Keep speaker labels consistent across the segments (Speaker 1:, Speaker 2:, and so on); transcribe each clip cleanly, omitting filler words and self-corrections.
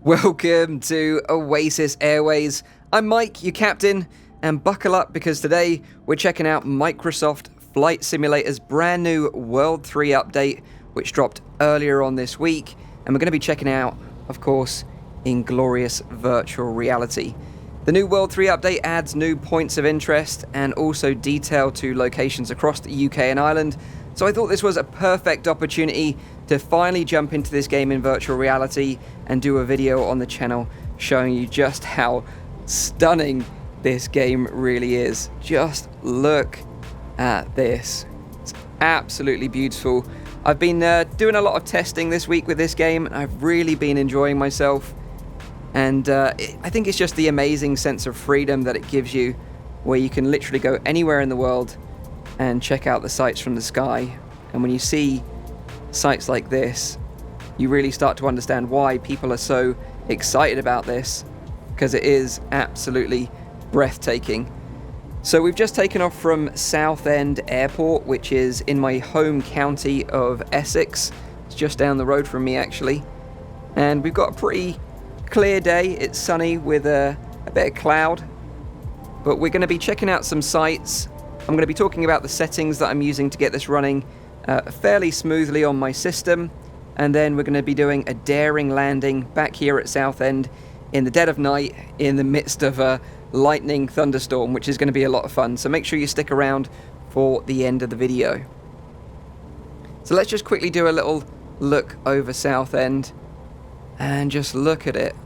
Speaker 1: Welcome to Oasis Airways. I'm Mike, your captain, and buckle up because today we're checking out Microsoft Flight Simulator's brand new World 3 update, which dropped earlier on this week, and we're going to be checking out, of course, Inglorious Virtual Reality. The new World 3 update adds new points of interest and also detail to locations across the UK and Ireland, so I thought this was a perfect opportunity to finally jump into this game in virtual reality and do a video on the channel showing you just how stunning this game really is. Just look at this. It's absolutely beautiful. I've been doing a lot of testing this week with this game, and I've really been enjoying myself. And I think it's just the amazing sense of freedom that it gives you, where you can literally go anywhere in the world and check out the sights from the sky. And when you see sights like this, you really start to understand why people are so excited about this, because it is absolutely breathtaking. So we've just taken off from Southend Airport, which is in my home county of Essex. It's just down the road from me, actually. And we've got a pretty clear day. It's sunny with a bit of cloud. But we're going to be checking out some sights. I'm going to be talking about the settings that I'm using to get this running fairly smoothly on my system. And then we're going to be doing a daring landing back here at Southend in the dead of night in the midst of a lightning thunderstorm, which is going to be a lot of fun. So make sure you stick around for the end of the video. So let's just quickly do a little look over Southend and just look at it.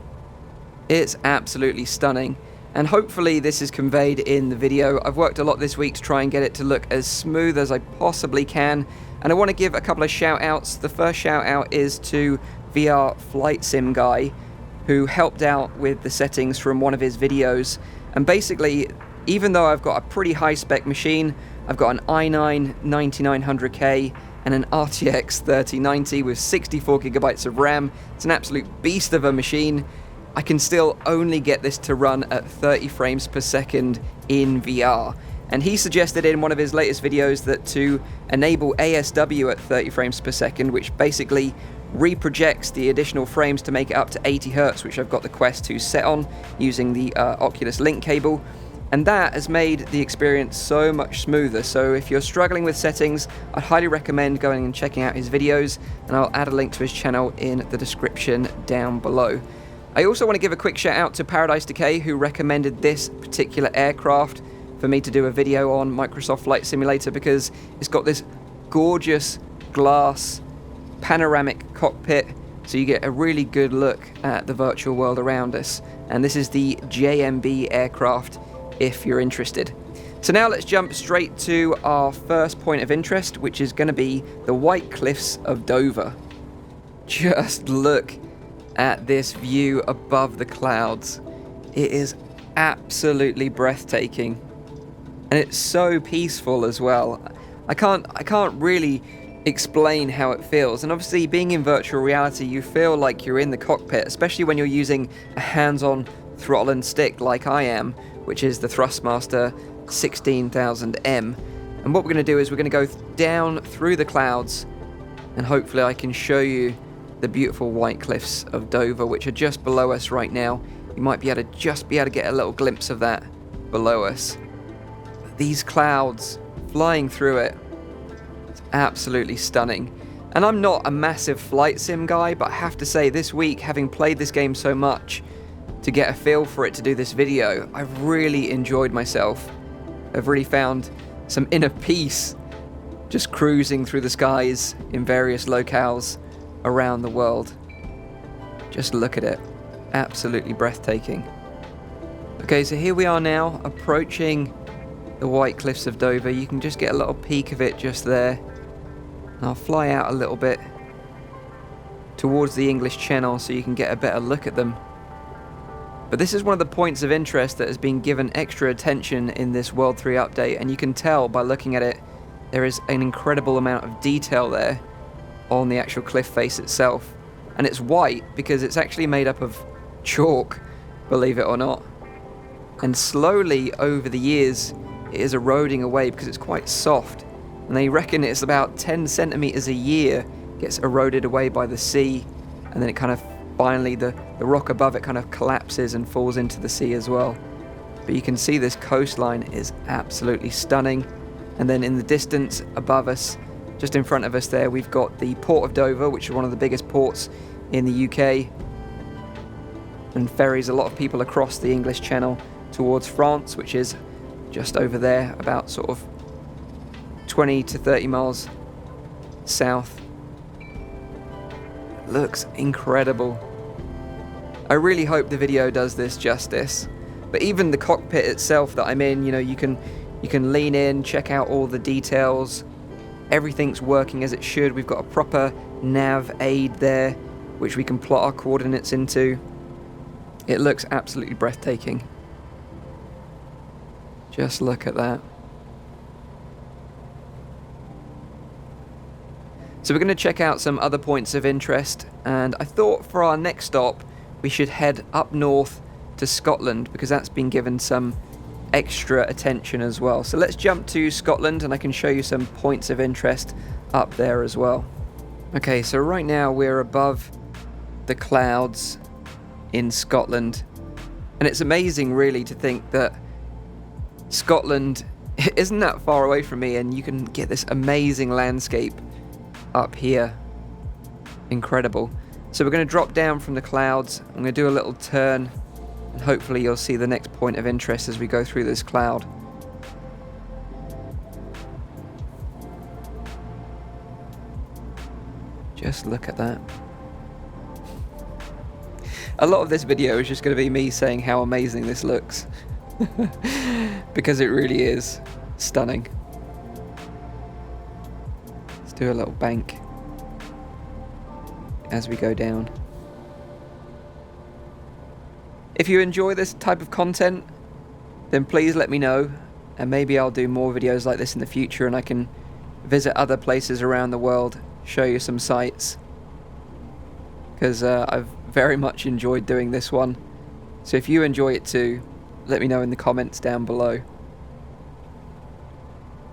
Speaker 1: It's absolutely stunning. And hopefully this is conveyed in the video. I've worked a lot this week to try and get it to look as smooth as I possibly can. And I want to give a couple of shout outs. The first shout out is to VR Flight Sim Guy, who helped out with the settings from one of his videos. And basically, even though I've got a pretty high spec machine, I've got an i9 9900K and an RTX 3090 with 64 gigabytes of RAM. It's an absolute beast of a machine. I can still only get this to run at 30 frames per second in VR. And he suggested in one of his latest videos that to enable ASW at 30 frames per second, which basically reprojects the additional frames to make it up to 80 Hz, which I've got the Quest 2 set on using the Oculus Link cable. And that has made the experience so much smoother. So if you're struggling with settings, I'd highly recommend going and checking out his videos, and I'll add a link to his channel in the description down below. I also want to give a quick shout out to Paradise Decay, who recommended this particular aircraft for me to do a video on Microsoft Flight Simulator, because it's got this gorgeous glass panoramic cockpit, so you get a really good look at the virtual world around us. And this is the JMB aircraft if you're interested. So now let's jump straight to our first point of interest, which is going to be the White Cliffs of Dover. Just look at this view above the clouds. It is absolutely breathtaking, and it's so peaceful as well. I can't really explain how it feels. And obviously, being in virtual reality, you feel like you're in the cockpit, especially when you're using a hands-on throttle and stick like I am, which is the Thrustmaster 16000M. And what we're going to do is we're going to go down through the clouds, and hopefully I can show you the beautiful White Cliffs of Dover, which are just below us right now. You might be able to get a little glimpse of that below us. These clouds flying through it, it's absolutely stunning. And I'm not a massive flight sim guy, but I have to say this week, having played this game so much to get a feel for it to do this video, I've really enjoyed myself. I've really found some inner peace just cruising through the skies in various locales around the world. Just look at it. Absolutely breathtaking. Okay, so here we are now, approaching the White Cliffs of Dover. You can just get a little peek of it just there. And I'll fly out a little bit towards the English Channel so you can get a better look at them. But this is one of the points of interest that has been given extra attention in this World 3 update, and you can tell by looking at it, there is an incredible amount of detail there on the actual cliff face itself. And it's white because it's actually made up of chalk, believe it or not. And slowly over the years it is eroding away because it's quite soft, and they reckon it's about 10 centimeters a year gets eroded away by the sea, and then it kind of finally the rock above it kind of collapses and falls into the sea as well. But you can see this coastline is absolutely stunning. And then in the distance above us, just in front of us there, we've got the Port of Dover, which is one of the biggest ports in the UK, and ferries a lot of people across the English Channel towards France, which is just over there, about sort of 20 to 30 miles south. Looks incredible. I really hope the video does this justice. But even the cockpit itself that I'm in, you know, you can lean in, check out all the details. Everything's working as it should. We've got a proper nav aid there, which we can plot our coordinates into. It looks absolutely breathtaking. Just look at that. So we're going to check out some other points of interest, and I thought for our next stop we should head up north to Scotland, because that's been given some extra attention as well. So let's jump to Scotland and I can show you some points of interest up there as well. Okay, so right now we're above the clouds in Scotland, and it's amazing really to think that Scotland isn't that far away from me and you can get this amazing landscape up here. Incredible. So we're going to drop down from the clouds. I'm going to do a little turn and hopefully you'll see the next point of interest as we go through this cloud. Just look at that. A lot of this video is just going to be me saying how amazing this looks. Because it really is stunning. Let's do a little bank as we go down. If you enjoy this type of content, then please let me know, and maybe I'll do more videos like this in the future and I can visit other places around the world, show you some sights, because I've very much enjoyed doing this one. So if you enjoy it too, let me know in the comments down below.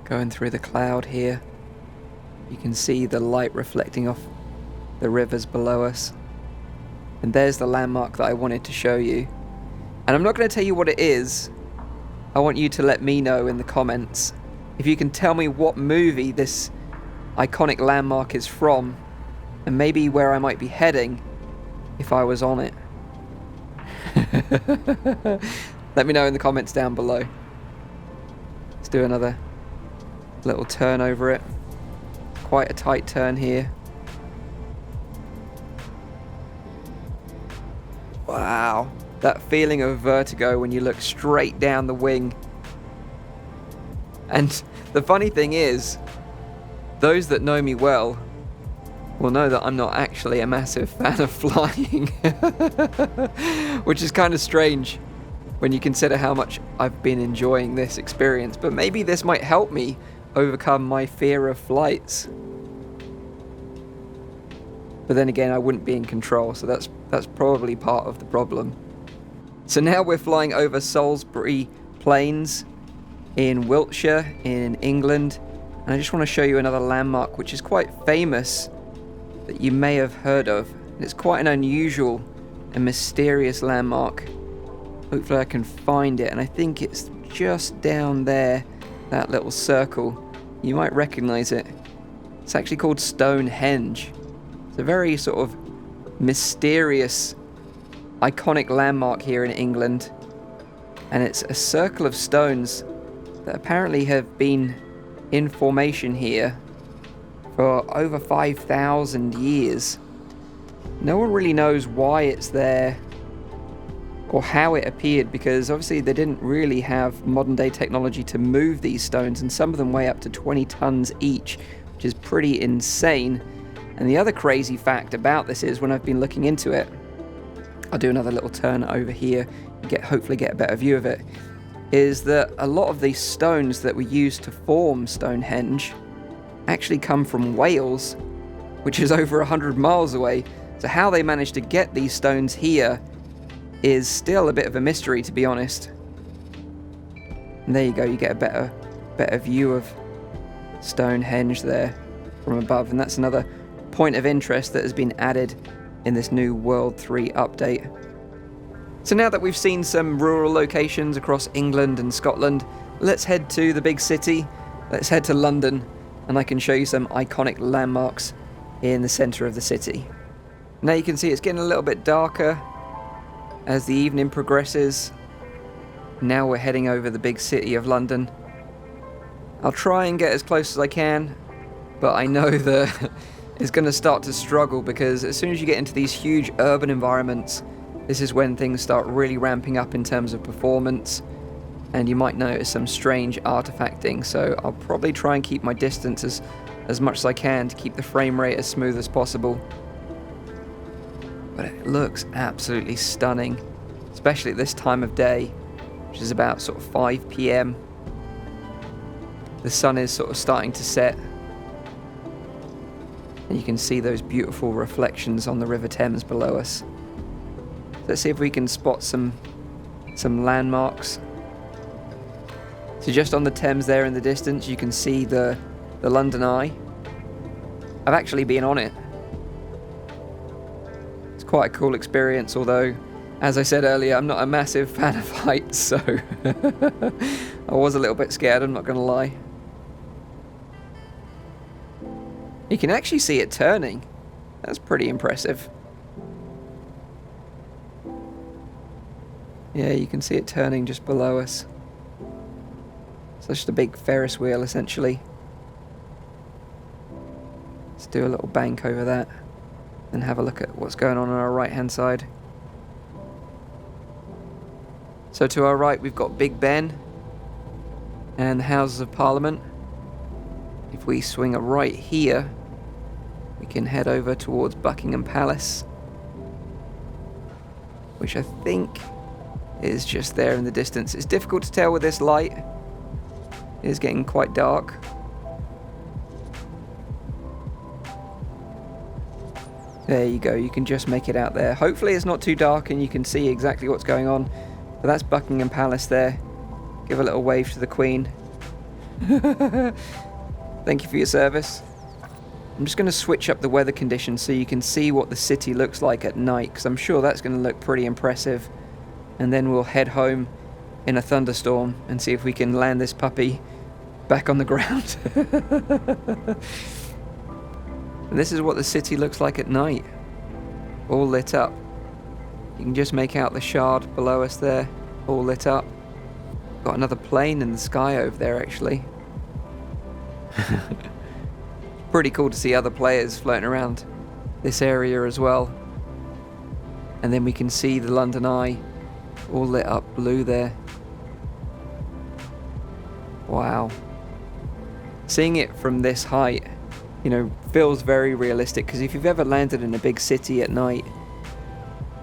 Speaker 1: Going through the cloud here, you can see the light reflecting off the rivers below us. And there's the landmark that I wanted to show you. And I'm not going to tell you what it is. I want you to let me know in the comments. If you can tell me what movie this iconic landmark is from, and maybe where I might be heading if I was on it. Let me know in the comments down below. Let's do another little turn over it. Quite a tight turn here. Wow, that feeling of vertigo when you look straight down the wing. And the funny thing is, those that know me well will know that I'm not actually a massive fan of flying. Which is kind of strange when you consider how much I've been enjoying this experience. But maybe this might help me overcome my fear of flights. But then again, I wouldn't be in control, so that's probably part of the problem. So now we're flying over Salisbury Plains in Wiltshire in England, and I just want to show you another landmark which is quite famous that you may have heard of. And it's quite an unusual and mysterious landmark. Hopefully I can find it, and I think it's just down there, that little circle. You might recognize it. It's actually called Stonehenge. It's a very sort of mysterious, iconic landmark here in England, and it's a circle of stones that apparently have been in formation here for over 5,000 years. No one really knows why it's there or how it appeared, because obviously they didn't really have modern day technology to move these stones, and some of them weigh up to 20 tons each, which is pretty insane. And the other crazy fact about this is, when I've been looking into it, I'll do another little turn over here and hopefully get a better view of it, is that a lot of these stones that were used to form Stonehenge actually come from Wales, which is over 100 miles away. So how they managed to get these stones here is still a bit of a mystery, to be honest. And there you go, you get a better view of Stonehenge there from above, and that's another point of interest that has been added in this new World 3 update. So now that we've seen some rural locations across England and Scotland, let's head to the big city. Let's head to London, and I can show you some iconic landmarks in the centre of the city. Now you can see it's getting a little bit darker as the evening progresses. Now we're heading over the big city of London. I'll try and get as close as I can, but I know that it's going to start to struggle because as soon as you get into these huge urban environments, this is when things start really ramping up in terms of performance, and you might notice some strange artifacting, so I'll probably try and keep my distance as much as I can to keep the frame rate as smooth as possible. But it looks absolutely stunning, especially at this time of day, which is about sort of 5 PM. The sun is sort of starting to set, and you can see those beautiful reflections on the River Thames below us. Let's see if we can spot some landmarks. So just on the Thames there in the distance, you can see the London Eye. I've actually been on it. It's quite a cool experience, although, as I said earlier, I'm not a massive fan of heights, so I was a little bit scared, I'm not going to lie. You can actually see it turning. That's pretty impressive. Yeah, you can see it turning just below us. It's just a big Ferris wheel, essentially. Let's do a little bank over that and have a look at what's going on our right-hand side. So to our right, we've got Big Ben and the Houses of Parliament. If we swing a right here, we can head over towards Buckingham Palace, which I think is just there in the distance. It's difficult to tell with this light. It is getting quite dark. There you go, you can just make it out there. Hopefully it's not too dark and you can see exactly what's going on. But that's Buckingham Palace there. Give a little wave to the Queen. Thank you for your service. I'm just going to switch up the weather conditions so you can see what the city looks like at night, because I'm sure that's going to look pretty impressive. And then we'll head home in a thunderstorm and see if we can land this puppy back on the ground. And this is what the city looks like at night, all lit up. You can just make out the Shard below us there, all lit up. Got another plane in the sky over there, actually. Pretty cool to see other players floating around this area as well. And then we can see the London Eye all lit up blue there. Wow. Seeing it from this height, you know, feels very realistic, because if you've ever landed in a big city at night,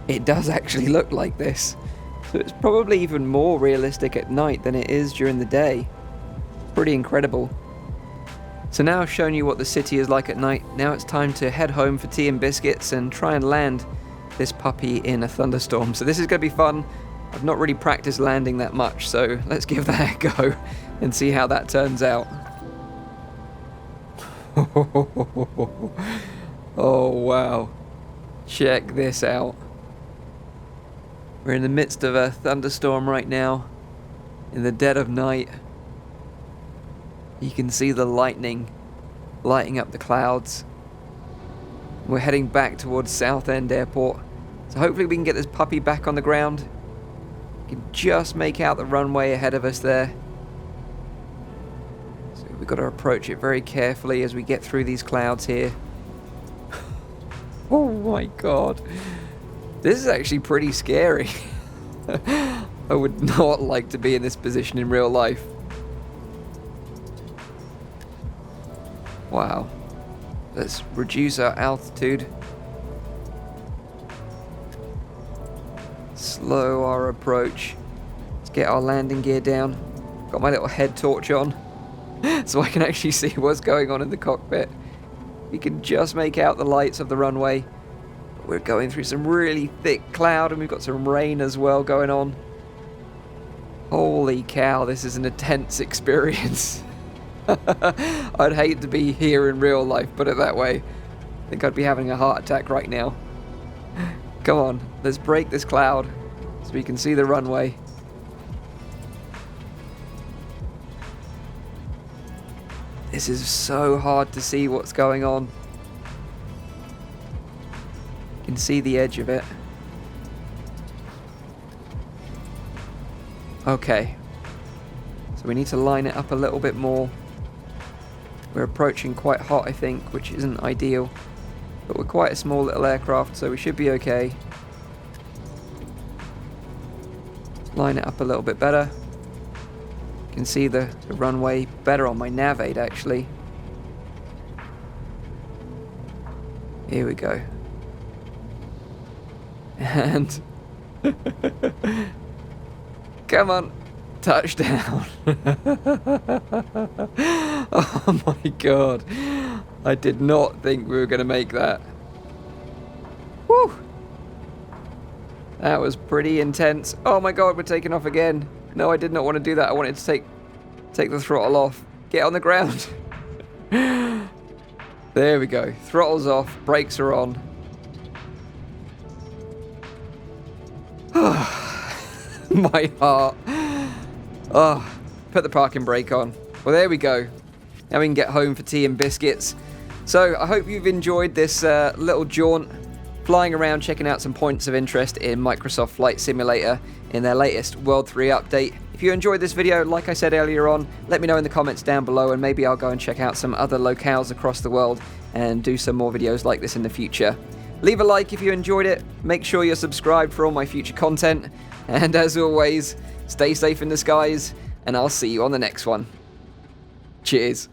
Speaker 1: it does actually look like this. So it's probably even more realistic at night than it is during the day. Pretty incredible. So now I've shown you what the city is like at night, now it's time to head home for tea and biscuits and try and land this puppy in a thunderstorm. So this is going to be fun. I've not really practiced landing that much, so let's give that a go and see how that turns out. Oh wow, check this out. We're in the midst of a thunderstorm right now, in the dead of night. You can see the lightning lighting up the clouds. We're heading back towards Southend Airport, so hopefully we can get this puppy back on the ground. You can just make out the runway ahead of us there. So we've got to approach it very carefully as we get through these clouds here. Oh my god. This is actually pretty scary. I would not like to be in this position in real life. Wow. Let's reduce our altitude. Slow our approach. Let's get our landing gear down. Got my little head torch on so I can actually see what's going on in the cockpit. You can just make out the lights of the runway. But we're going through some really thick cloud and we've got some rain as well going on. Holy cow, this is an intense experience. I'd hate to be here in real life, put it that way. I think I'd be having a heart attack right now. Come on, let's break this cloud so we can see the runway. This is so hard to see what's going on. You can see the edge of it. Okay. So we need to line it up a little bit more. We're approaching quite hot, I think, which isn't ideal. But we're quite a small little aircraft, so we should be okay. Line it up a little bit better. You can see the runway better on my nav aid, actually. Here we go. And... come on. Touchdown. Oh my god. I did not think we were going to make that. Woo! That was pretty intense. Oh my god, we're taking off again. No, I did not want to do that. I wanted to take the throttle off. Get on the ground. There we go. Throttle's off. Brakes are on. My heart. Oh, put the parking brake on. Well, there we go. Now we can get home for tea and biscuits. So I hope you've enjoyed this little jaunt, flying around checking out some points of interest in Microsoft Flight Simulator in their latest World 3 update. If you enjoyed this video, like I said earlier on, let me know in the comments down below, and maybe I'll go and check out some other locales across the world and do some more videos like this in the future. Leave a like if you enjoyed it, make sure you're subscribed for all my future content, and as always, stay safe in the skies, and I'll see you on the next one. Cheers.